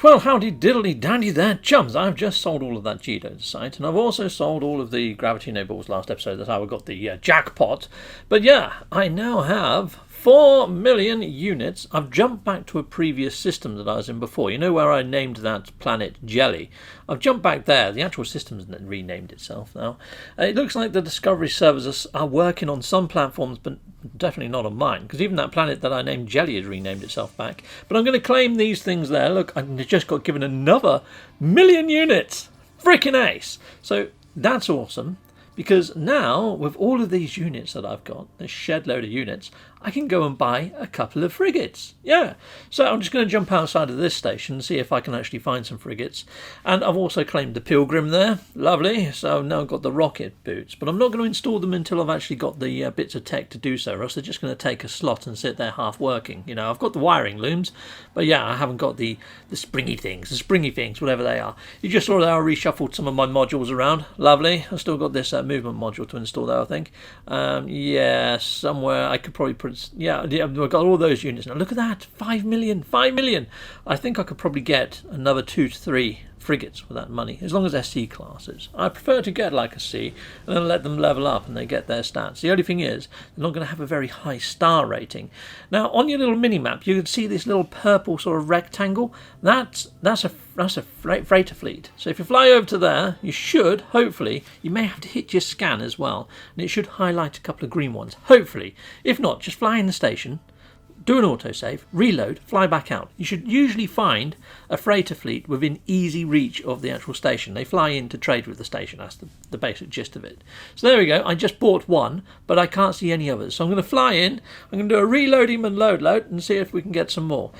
Well, howdy diddly dandy there, chums. I've just sold all of that Geodes site, and I've also sold all of the Gravity Nobles last episode. That's how I got the jackpot. But yeah, I now have 4 million units. I've jumped back to a previous system that I was in before. You know where I named that planet Jelly? I've jumped back there. The actual system's renamed itself now. It looks like the Discovery servers are working on some platforms, but definitely not on mine, because even that planet that I named Jelly has renamed itself back. But I'm going to claim these things there. Look, I've just got given another 1 million units. Freaking ace. So that's awesome, because now with all of these units that I've got, this shed load of units, I can go and buy a couple of frigates. Yeah, so I'm just going to jump outside of this station and see if I can actually find some frigates. And I've also claimed the Pilgrim there. Lovely. So I've now got the rocket boots, but I'm not going to install them until I've actually got the bits of tech to do so, or else they're just going to take a slot and sit there half working. You know, I've got the wiring looms, but yeah, I haven't got the springy things, whatever they are. You just saw that I reshuffled some of my modules around. Lovely. I've still got this movement module to install there, I think. Yeah, somewhere I could probably put. Yeah, I've got all those units now. Look at that, 5 million. I think I could probably get another 2 to 3 frigates for that money, as long as they're C classes. I prefer to get like a C and then let them level up and they get their stats. The only thing is, they're not going to have a very high star rating. Now, on your little mini-map, you can see this little purple sort of rectangle. That's a freighter fleet. So if you fly over to there, you should, hopefully, you may have to hit your scan as well, and it should highlight a couple of green ones, hopefully. If not, just fly in the station, do an autosave, reload, fly back out. You should usually find a freighter fleet within easy reach of the actual station. They fly in to trade with the station. That's the basic gist of it. So there we go. I just bought one, but I can't see any others. So I'm going to fly in. I'm going to do a reload him and load and see if we can get some more.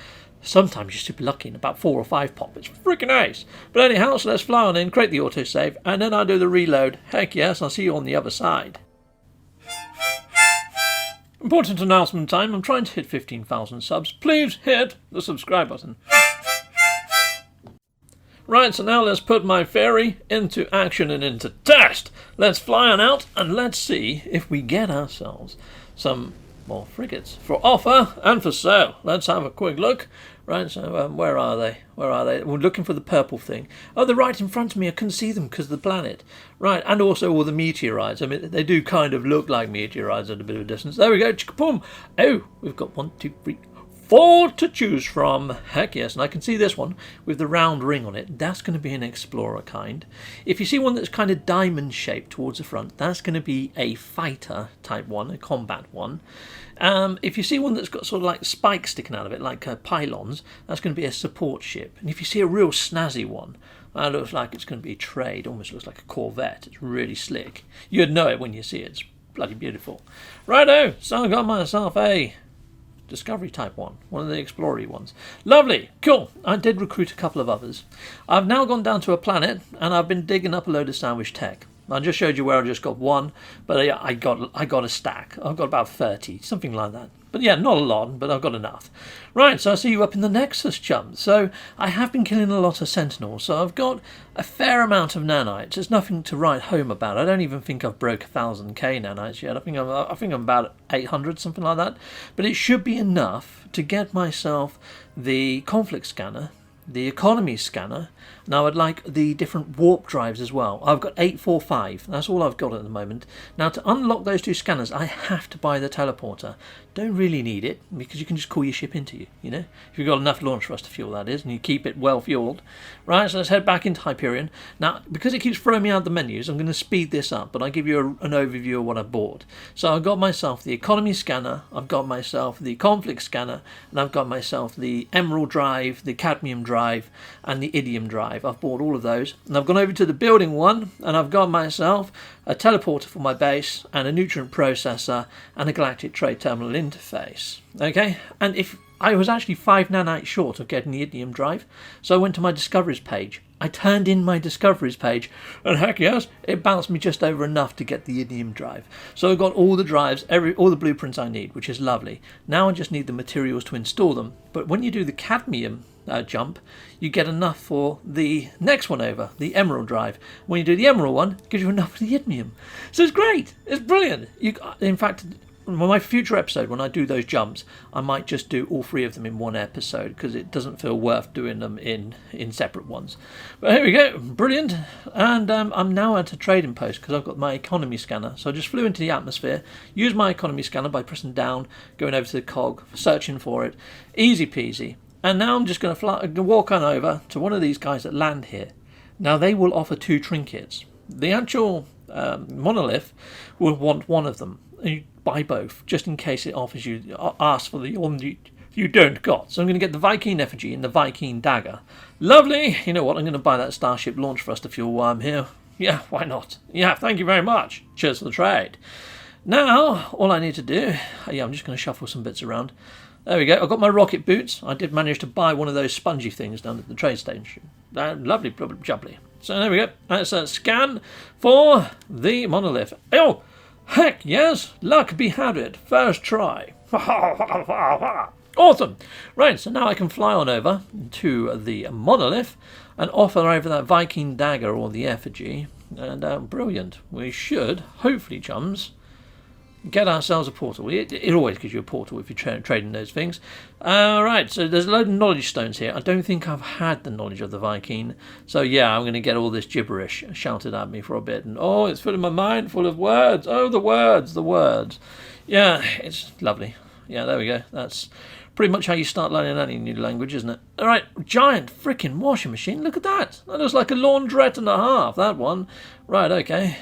Sometimes you're super lucky and about 4 or 5 pop. It's freaking nice. But anyhow, so let's fly on in, create the autosave, and then I'll do the reload. Heck yes, I'll see you on the other side. Important announcement time, I'm trying to hit 15,000 subs. Please hit the subscribe button. Right, so now let's put my ferry into action and into test. Let's fly on out and let's see if we get ourselves some more frigates for offer and for sale. Let's have a quick look. Right, so where are they? We're looking for the purple thing. Oh, they're right in front of me. I couldn't see them because of the planet. Right, and also all the meteorites. I mean, they do kind of look like meteorites at a bit of a distance. There we go. Boom. Oh, we've got 1, 2, 3, 4 to choose from. Heck yes, and I can see this one with the round ring on it. That's going to be an explorer kind. If you see one that's kind of diamond shaped towards the front, that's going to be a fighter type one, a combat one. If you see one that's got sort of like spikes sticking out of it, like pylons, that's going to be a support ship. And if you see a real snazzy one, that looks like it's going to be a trade. Almost looks like a corvette. It's really slick. You'd know it when you see it. It's bloody beautiful. Righto, so I got myself a Discovery type one of the explorer ones. Lovely, cool. I did recruit a couple of others. I've now gone down to a planet and I've been digging up a load of sandwich tech. I just showed you where I just got one, but I got a stack. I've got about 30, something like that. But yeah, not a lot, but I've got enough. Right, so I see you up in the Nexus, chum. So I have been killing a lot of Sentinels, so I've got a fair amount of nanites. There's nothing to write home about. I don't even think I've broke 1,000k nanites yet. I think I'm about 800, something like that. But it should be enough to get myself the conflict scanner, the economy scanner, and I would like the different warp drives as well. I've got 845, that's all I've got at the moment. Now to unlock those 2 scanners, I have to buy the teleporter. Don't really need it, because you can just call your ship into you, you know? If you've got enough launch thrust to fuel, that is, and you keep it well fueled. Right, so let's head back into Hyperion. Now, because it keeps throwing me out the menus, I'm going to speed this up, but I'll give you an overview of what I bought. So I've got myself the economy scanner, I've got myself the conflict scanner, and I've got myself the emerald drive, the cadmium drive, and the idiom drive. I've bought all of those, and I've gone over to the building one, and I've got myself a teleporter for my base, and a nutrient processor, and a galactic trade terminal interface. Okay, and if I was actually 5 nanites short of getting the idiom drive, so I went to my discoveries page. I turned in my discoveries page, and heck yes, it bounced me just over enough to get the idiom drive. So I've got all the drives, all the blueprints I need, which is lovely. Now I just need the materials to install them. But when you do the cadmium jump, you get enough for the next one over, the emerald drive. When you do the emerald one, it gives you enough for the idiom. So it's great. It's brilliant. In fact, my future episode, when I do those jumps, I might just do all 3 of them in one episode, because it doesn't feel worth doing them in separate ones. But here we go, brilliant. And I'm now at a trading post because I've got my economy scanner. So I just flew into the atmosphere, used my economy scanner by pressing down, going over to the cog, searching for it, easy peasy. And now I'm just going to walk on over to one of these guys that land here. Now they will offer 2 trinkets. The actual monolith will want one of them. You buy both, just in case it offers you, asks for the one you don't got. So I'm going to get the Viking effigy and the Viking dagger. Lovely. You know what? I'm going to buy that Starship launch thruster fuel while I'm here. Yeah, why not? Yeah, thank you very much. Cheers for the trade. Now, all I need to do, I'm just going to shuffle some bits around. There we go. I've got my rocket boots. I did manage to buy one of those spongy things down at the trade station. Lovely, jubbly. So there we go. Let's scan for the monolith. Oh, heck yes. Luck be had it. First try. Awesome. Right, so now I can fly on over to the monolith and offer over that Viking dagger or the effigy. And brilliant. We should, hopefully, chums, get ourselves a portal. It always gives you a portal if you're trading those things. Right, so there's a load of knowledge stones here. I don't think I've had the knowledge of the Viking. So yeah, I'm going to get all this gibberish shouted at me for a bit. And oh, it's filling my mind full of words. Oh, the words. Yeah, it's lovely. Yeah, there we go. That's pretty much how you start learning any new language, isn't it? All right, giant freaking washing machine. Look at that. That looks like a laundrette and a half, that one. Right, okay.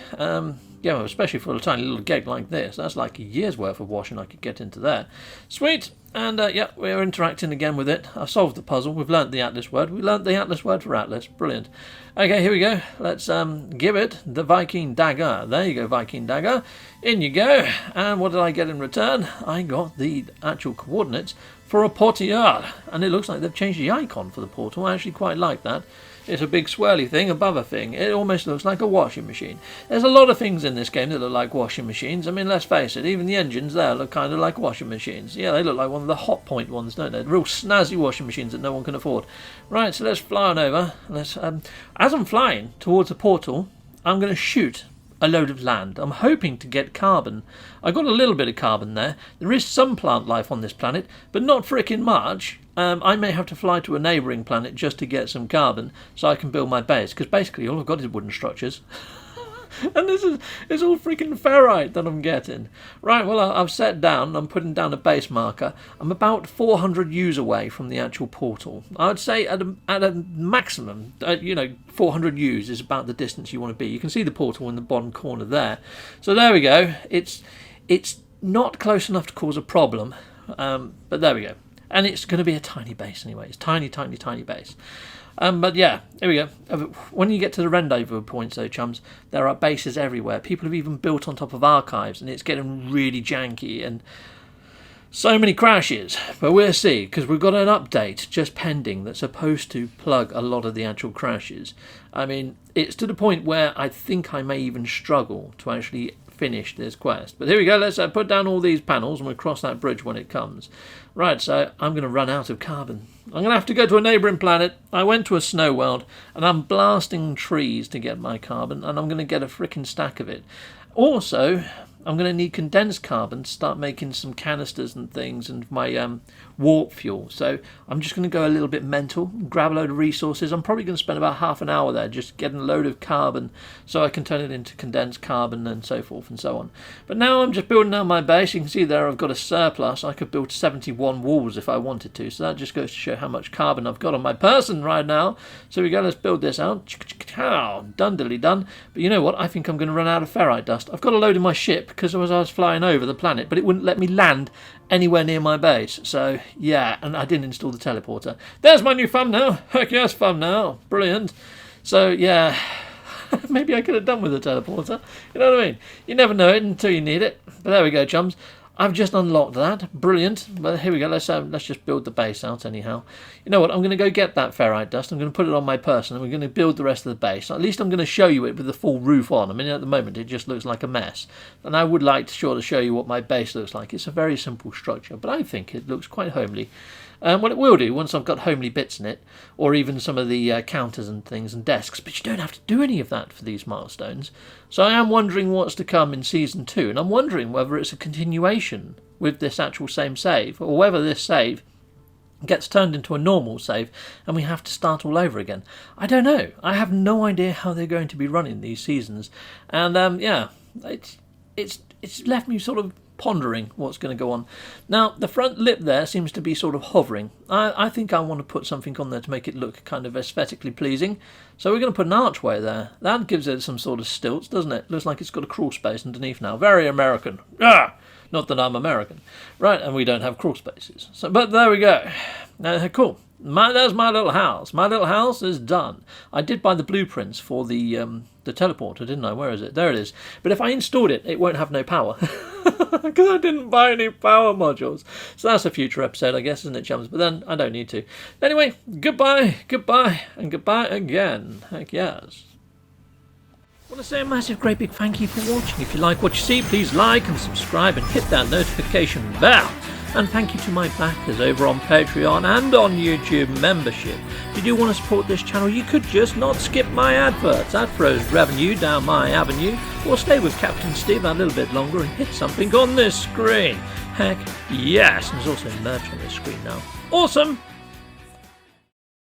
Yeah, well, especially for a tiny little gig like this. That's like a year's worth of washing I could get into there. Sweet. And yeah, we're interacting again with it. I've solved the puzzle. We've learnt the Atlas word. We learnt the Atlas word for Atlas. Brilliant. Okay, here we go. Let's give it the Viking dagger. There you go, Viking dagger. In you go. And what did I get in return? I got the actual coordinates for a portiere. And it looks like they've changed the icon for the portal. I actually quite like that. It's a big swirly thing above a thing. It almost looks like a washing machine. There's a lot of things in this game that look like washing machines. I mean, let's face it, even the engines there look kind of like washing machines. Yeah, they look like one of the Hot Point ones, don't they? Real snazzy washing machines that no one can afford. Right, so let's fly on over. Let's, as I'm flying towards the portal, I'm going to shoot a load of land. I'm hoping to get carbon. I got a little bit of carbon there. There is some plant life on this planet, but not frickin' much. I may have to fly to a neighbouring planet just to get some carbon so I can build my base, because basically all I've got is wooden structures. And it's all freaking ferrite that I'm getting. Right, well, I've set down, I'm putting down a base marker. I'm about 400 U's away from the actual portal. I would say at a maximum, 400 U's is about the distance you want to be. You can see the portal in the bottom corner there. So there we go. It's not close enough to cause a problem, but there we go. And it's going to be a tiny base anyway. It's tiny, tiny, tiny base. But yeah, here we go. When you get to the rendezvous points, though, chums, there are bases everywhere. People have even built on top of archives, and it's getting really janky and so many crashes. But we'll see, because we've got an update just pending that's supposed to plug a lot of the actual crashes. I mean, it's to the point where I think I may even struggle to actually finish this quest. But here we go. Let's put down all these panels and we'll cross that bridge when it comes. Right, so I'm going to run out of carbon. I'm going to have to go to a neighbouring planet. I went to a snow world and I'm blasting trees to get my carbon, and I'm going to get a frickin' stack of it. Also, I'm going to need condensed carbon to start making some canisters and things and my warp fuel. So I'm just going to go a little bit mental, grab a load of resources. I'm probably going to spend about half an hour there just getting a load of carbon so I can turn it into condensed carbon and so forth and so on. But now I'm just building out my base. You can see there I've got a surplus. I could build 71 walls if I wanted to. So that just goes to show how much carbon I've got on my person right now. So we go, let's build this out. Done, dilly done. But you know what? I think I'm going to run out of ferrite dust. I've got a load in my ship because I was flying over the planet, but it wouldn't let me land anywhere near my base. So yeah, and I didn't install the teleporter. There's my new thumbnail. Heck yes, thumbnail. Brilliant. So yeah, maybe I could have done with the teleporter. You know what I mean? You never know it until you need it. But there we go, chums. I've just unlocked that. Brilliant. But here we go. Let's just build the base out anyhow. You know what? I'm going to go get that ferrite dust. I'm going to put it on my person, and we're going to build the rest of the base. At least I'm going to show you it with the full roof on. I mean, at the moment, it just looks like a mess. And I would like to show you what my base looks like. It's a very simple structure, but I think it looks quite homely. Well, it will do once I've got homely bits in it, or even some of the counters and things and desks, but you don't have to do any of that for these milestones. So I am wondering what's to come in Season 2, and I'm wondering whether it's a continuation with this actual same save, or whether this save gets turned into a normal save and we have to start all over again. I don't know. I have no idea how they're going to be running these seasons, and yeah, it's left me sort of pondering what's going to go on. Now, the front lip there seems to be sort of hovering. I think I want to put something on there to make it look kind of aesthetically pleasing. So we're going to put an archway there. That gives it some sort of stilts, doesn't it? Looks like it's got a crawl space underneath now. Very American. Ah! Not that I'm American. Right, and we don't have crawl spaces. So, but there we go. Cool. There's my little house. My little house is done. I did buy the blueprints for the teleporter, didn't I? Where is it? There it is. But if I installed it, it won't have no power. Because I didn't buy any power modules. So that's a future episode, I guess, isn't it, chums? But then I don't need to. Anyway, goodbye, and goodbye again. Heck yes. I want to say a massive, great big thank you for watching. If you like what you see, please like and subscribe and hit that notification bell. And thank you to my backers over on Patreon and on YouTube membership. If you do want to support this channel, you could just not skip my adverts. That throws revenue down my avenue. Or stay with Captain Steve a little bit longer and hit something on this screen. Heck yes, and there's also merch on this screen now. Awesome!